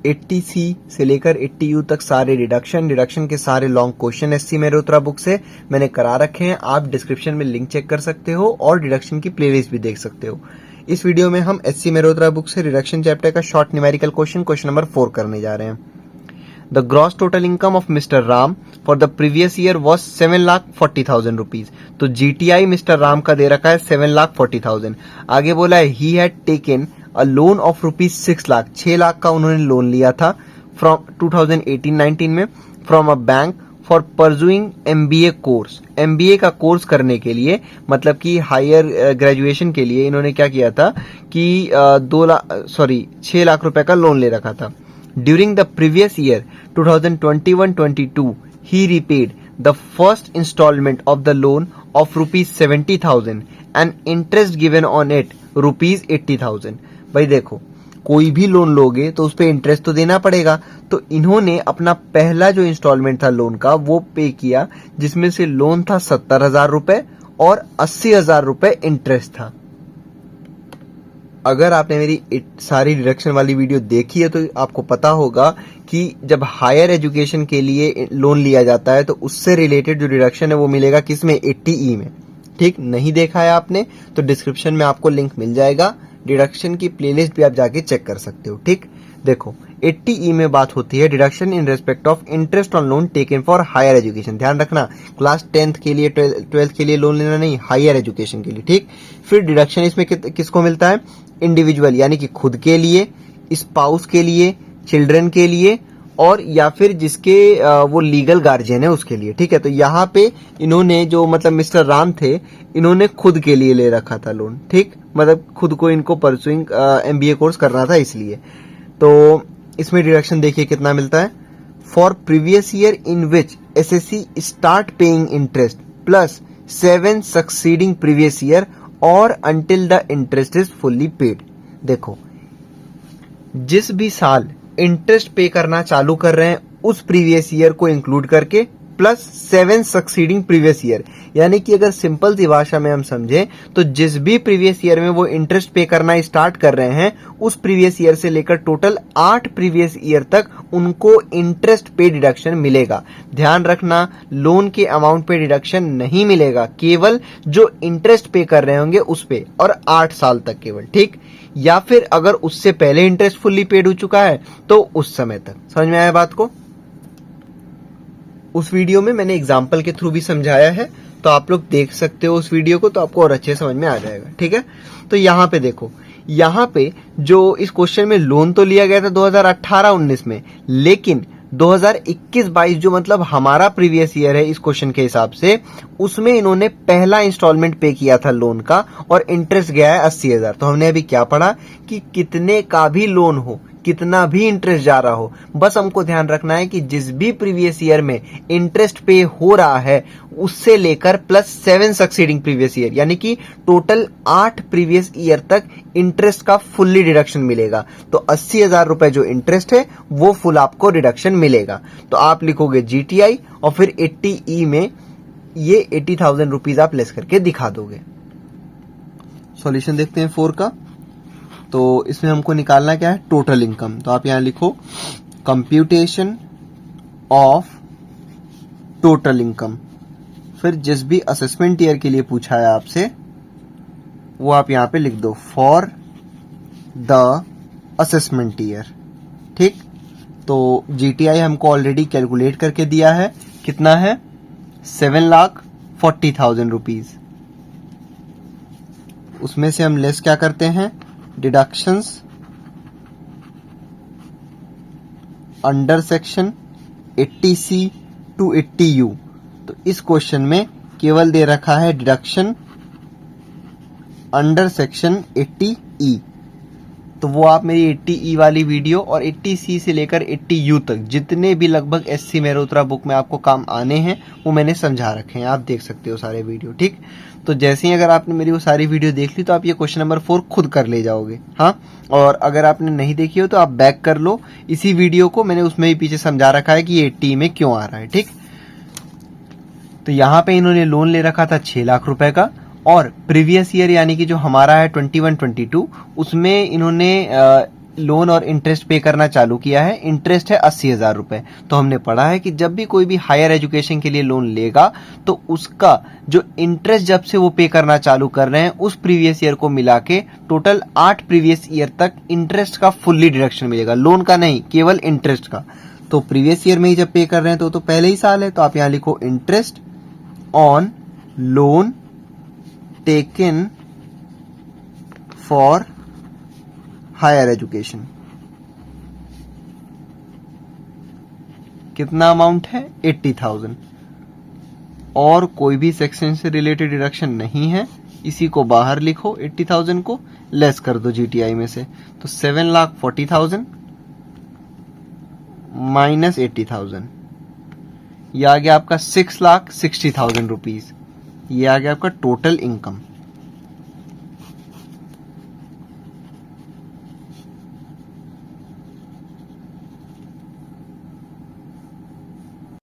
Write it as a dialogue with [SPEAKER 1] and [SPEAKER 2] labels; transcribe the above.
[SPEAKER 1] 80C से लेकर 80U तक सारे डिडक्शन के सारे long question SC Mehrotra book से मैंने करा रखे हैं। आप डिस्क्रिप्शन में लिंक चेक कर सकते हो और डिडक्शन की प्लेलिस्ट भी देख सकते हो। इस वीडियो में हम एससी मेहरोत्रा बुक से डिडक्शन चैप्टर का शॉर्ट न्यूमेरिकल क्वेश्चन नंबर 4 करने जा रहे हैं। The gross total income of mister Ram for the previous year was 7,40,000 rupees. तो जीटीआई मिस्टर राम का दे रखा है 7,40,000। आगे बोला है he had taken a loan of rupees 6 lakh, 6 lakh का उन्होंने लोन लिया था फ्रॉम 2018-19 में from a bank for pursuing MBA course. MBA का कोर्स करने के लिए, मतलब कि हायर ग्रेजुएशन के लिए इन्होंने क्या किया था कि 6 लाख रुपए का लोन ले रखा था। During the previous year 2021-22 he repaid the first installment of the loan of rupees 70,000 and interest given on it rupees 80,000। भाई देखो, कोई भी लोन लोगे तो उस पे इंटरेस्ट तो देना पड़ेगा। तो इन्होंने अपना पहला जो इंस्टॉलमेंट था लोन का वो पे किया, जिसमें से लोन था 70,000 रुपए और 80,000 रुपए इंटरेस्ट था। अगर आपने मेरी सारी डिडक्शन वाली वीडियो देखी है तो आपको पता होगा कि जब हायर एजुकेशन के लिए लोन लिया जाता है तो उससे रिलेटेड जो डिडक्शन है वो मिलेगा किसमें, 80E में। ठीक, नहीं देखा है आपने तो डिस्क्रिप्शन में आपको लिंक मिल जाएगा, डिडक्शन की प्लेलिस्ट भी आप जाके चेक कर सकते हो। ठीक, देखो 80E में बात होती है deduction in respect of interest on loan taken for higher education. ध्यान रखना, क्लास 10th के लिए 12th के लिए लोन लेना नहीं, हायर एजुकेशन के लिए। ठीक, फिर डिडक्शन इसमें किसको मिलता है, इंडिविजुअल यानी कि खुद के लिए, स्पाउस के लिए, चिल्ड्रन के लिए और या फिर जिसके वो लीगल गार्जियन है उसके लिए। ठीक है, तो यहाँ पे इन्होंने जो मतलब मिस्टर राम थे, इन्होंने खुद के लिए ले रखा था लोन। ठीक, मतलब खुद को इनको परसुइंग एमबीए कोर्स करना था इसलिए। तो इसमें डिडक्शन देखिए कितना मिलता है, for previous year in which SSC start paying interest plus 7 succeeding previous year और until the interest is fully paid. देखो, जिस भी साल इंटरेस्ट पे करना चालू कर रहे हैं उस प्रीवियस ईयर को इंक्लूड करके प्लस 7 सक्सीडिंग प्रीवियस ईयर, यानी कि अगर सिंपल सी भाषा में हम समझें तो जिस भी प्रीवियस ईयर में वो इंटरेस्ट पे करना स्टार्ट कर रहे हैं उस प्रीवियस ईयर से लेकर टोटल 8 प्रीवियस ईयर तक उनको इंटरेस्ट पे डिडक्शन मिलेगा। ध्यान रखना, लोन के अमाउंट पे डिडक्शन नहीं मिलेगा, केवल जो इंटरेस्ट पे कर रहे होंगे उस पे, और 8 साल तक केवल। ठीक, या फिर अगर उससे पहले इंटरेस्ट फुल्ली पेड हो चुका है तो उस समय तक। समझ में आया बात को? उस वीडियो में मैंने एग्जाम्पल के थ्रू भी समझाया है, तो आप लोग देख सकते हो उस वीडियो को, तो आपको और अच्छे समझ में आ जाएगा। ठीक है, तो यहाँ पे देखो, यहाँ पे जो इस क्वेश्चन में लोन तो लिया गया था 2018-19 में, लेकिन 2021-22 जो मतलब हमारा प्रीवियस ईयर है इस क्वेश्चन के हिसाब से, उसमें इन्होंने पहला इंस्टॉलमेंट पे किया था लोन का और इंटरेस्ट गया है 80,000। तो हमने अभी क्या पढ़ा कि कितने का भी लोन हो, कितना भी इंटरेस्ट जा रहा हो, बस हमको ध्यान रखना है कि जिस भी प्रीवियस ईयर में इंटरेस्ट पे हो रहा है उससे लेकर प्लस 7 सक्सीडिंग प्रीवियस ईयर, यानी कि टोटल 8 प्रीवियस ईयर तक इंटरेस्ट का फुल्ली डिडक्शन मिलेगा। तो 80,000 रुपए जो इंटरेस्ट है वो फुल आपको डिडक्शन मिलेगा। तो आप लिखोगे जीटीआई और फिर 80E में ये 80,000 रुपीज आप लेस करके दिखा दोगे। सॉल्यूशन देखते हैं 4 का। तो इसमें हमको निकालना क्या है, टोटल इनकम। तो आप यहां लिखो कंप्यूटेशन ऑफ टोटल इनकम, फिर जिस भी असेसमेंट ईयर के लिए पूछा है आपसे वो आप यहां पे लिख दो, फॉर द असेसमेंट ईयर। ठीक, तो जीटीआई हमको ऑलरेडी कैलकुलेट करके दिया है, कितना है, 7,40,000 रुपीज। उसमें से हम लेस क्या करते हैं, deductions under section 80C to 80U। तो इस क्वेश्चन में केवल दे रखा है डिडक्शन अंडर सेक्शन 80E। तो वो आप मेरी 80E वाली वीडियो और 80C से लेकर 80U तक जितने भी लगभग एससी मेहरोत्रा बुक में आपको काम आने हैं वो मैंने समझा रखे हैं, आप देख सकते हो सारे वीडियो। ठीक, तो जैसे ही अगर आपने मेरी वो सारी वीडियो देख ली तो आप ये क्वेश्चन नंबर 4 खुद कर ले जाओगे। हाँ, और अगर आपने नहीं देखी हो तो आप बैक कर लो इसी वीडियो को, मैंने उसमें भी पीछे समझा रखा है कि ये 80 में क्यों आ रहा है। ठीक, तो यहाँ पे इन्होंने लोन ले रखा था 6 लाख रुपए का, और प्रीवियस ईयर यानी कि जो हमारा है 21-22 उसमें इन्होंने लोन और इंटरेस्ट पे करना चालू किया है, इंटरेस्ट है 80,000 रुपए। तो हमने पढ़ा है कि जब भी कोई भी हायर एजुकेशन के लिए लोन लेगा तो उसका जो इंटरेस्ट जब से वो पे करना चालू कर रहे हैं उस प्रीवियस ईयर को मिला के टोटल 8 प्रीवियस ईयर तक इंटरेस्ट का फुल्ली डिडक्शन मिलेगा, लोन का नहीं, केवल इंटरेस्ट का। तो प्रीवियस ईयर में ही जब पे कर रहे हैं तो पहले ही साल है, तो आप यहां लिखो interest on loan taken for higher education. कितना अमाउंट है? 80,000। और कोई भी सेक्शन से रिलेटेड डिडक्शन नहीं है, इसी को बाहर लिखो, 80,000 को लेस कर दो जीटीआई में से, तो 7,40,000 माइनस 80,000, यह आ गया आपका 6,60,000 रुपीज। ये आ गया आपका टोटल इनकम।